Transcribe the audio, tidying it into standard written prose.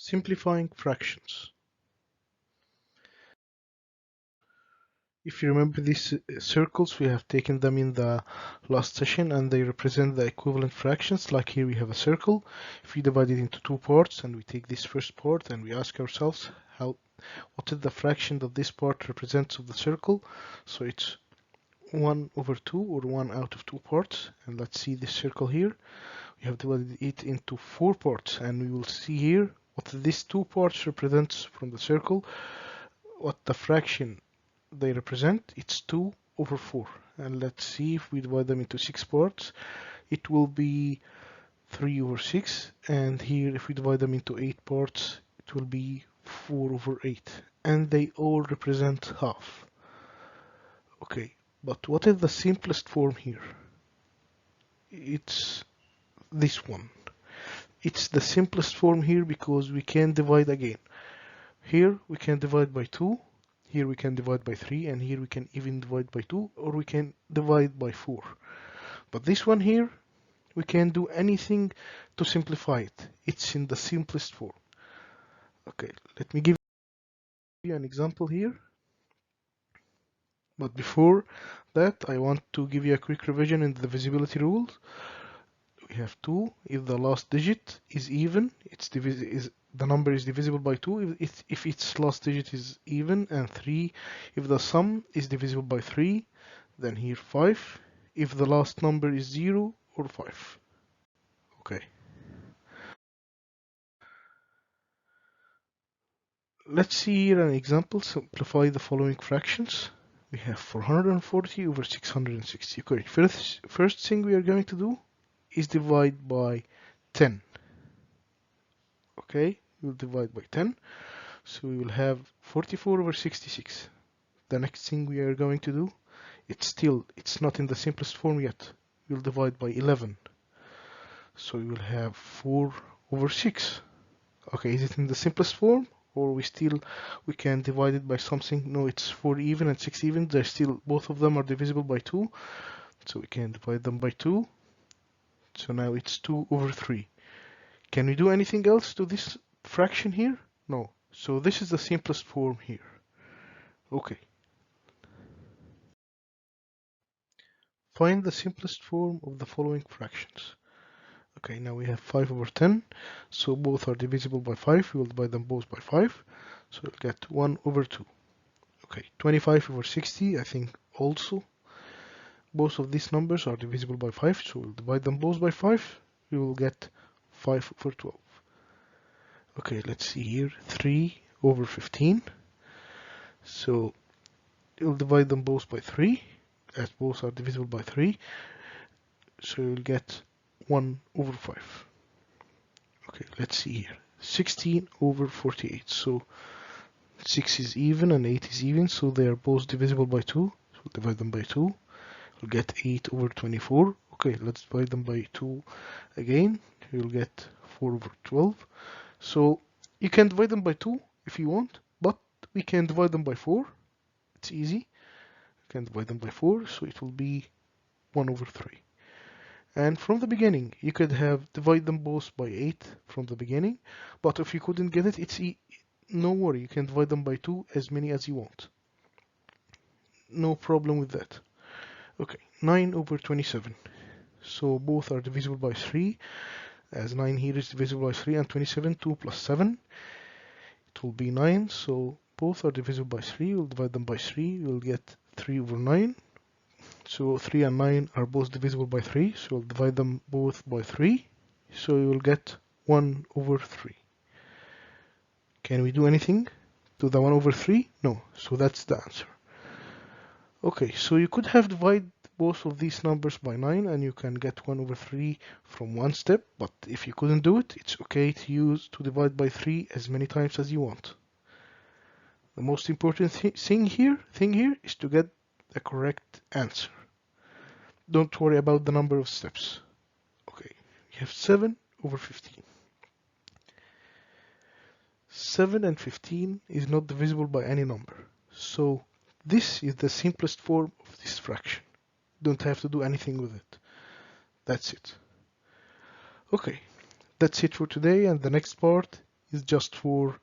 Simplifying fractions. If you remember these circles, we have taken them in the last session and they represent the equivalent fractions. Like here we have a circle. If we divide it into two parts and we take this first part and we ask ourselves what is the fraction that this part represents of the circle. So it's 1 over 2 or 1 out of 2 parts. And let's see this circle here. We have divided it into 4 parts and we will see here what these 2 parts represents from the circle. What the fraction they represent, it's 2 over 4. And let's see if we divide them into 6 parts, it will be 3 over 6. And here if we divide them into 8 parts, it will be 4 over 8. And they all represent half. Okay, but what is the simplest form here? It's this one. It's the simplest form here because we can divide again. Here we can divide by 2. Here we can divide by 3, and here we can even divide by 2, or we can divide by 4. But this one here, we can't do anything to simplify it. It's in the simplest form. Okay, let me give you an example here. But before that, I want to give you a quick revision in the divisibility rules. We have 2. If the last digit is even, the number is divisible by 2 if its last digit is even, and 3 if the sum is divisible by 3. Then here 5 if the last number is 0 or 5. Okay. Let's see here an example. Simplify the following fractions. We have 440 over 660. Okay, first thing we are going to do is divide by 10. Okay, we'll divide by 10. So we will have 44 over 66. The next thing we are going to do, it's not in the simplest form yet. We'll divide by 11. So we will have 4 over 6. Okay, is it in the simplest form? Or we can divide it by something? No, it's 4 even and 6 even. Both of them are divisible by 2. So we can divide them by 2. So now it's 2 over 3. Can we do anything else to this fraction here? No. So this is the simplest form here. Okay. Find the simplest form of the following fractions. Okay, now we have 5 over 10. So both are divisible by 5. We will divide them both by 5. So we'll get 1 over 2. Okay, 25 over 60, I think also. Both of these numbers are divisible by 5. So we'll divide them both by 5. We will get 5 over 12. Okay, let's see here. 3 over 15. So we'll divide them both by 3, as both are divisible by 3. So you'll get 1 over 5. Okay, let's see here. 16 over 48. So 6 is even and 8 is even, so they are both divisible by 2. So we'll divide them by 2. We'll get 8 over 24. Okay, let's divide them by 2 again. You'll get 4 over 12. So you can divide them by 2 if you want, but we can divide them by 4. It's easy. You can divide them by 4, so it will be 1 over 3. And from the beginning, you could have divided them both by 8 from the beginning, but if you couldn't get it, no worry, you can divide them by 2 as many as you want. No problem with that. Okay, 9 over 27. So both are divisible by 3, as 9 here is divisible by 3, and 27, 2 plus 7. It will be 9, so both are divisible by 3. We'll divide them by 3, we'll get 3 over 9. So 3 and 9 are both divisible by 3, so we'll divide them both by 3. So you will get 1 over 3. Can we do anything to the 1 over 3? No, so that's the answer. Okay, so you could have divided both of these numbers by 9 and you can get 1 over 3 from one step, but if you couldn't do it, it's okay to divide by 3 as many times as you want. The most important thing here is to get the correct answer. Don't worry about the number of steps. Okay, we have 7 over 15. 7 and 15 is not divisible by any number. So this is the simplest form of this fraction. Don't have to do anything with it. That's it. Okay, that's it for today, and the next part is just for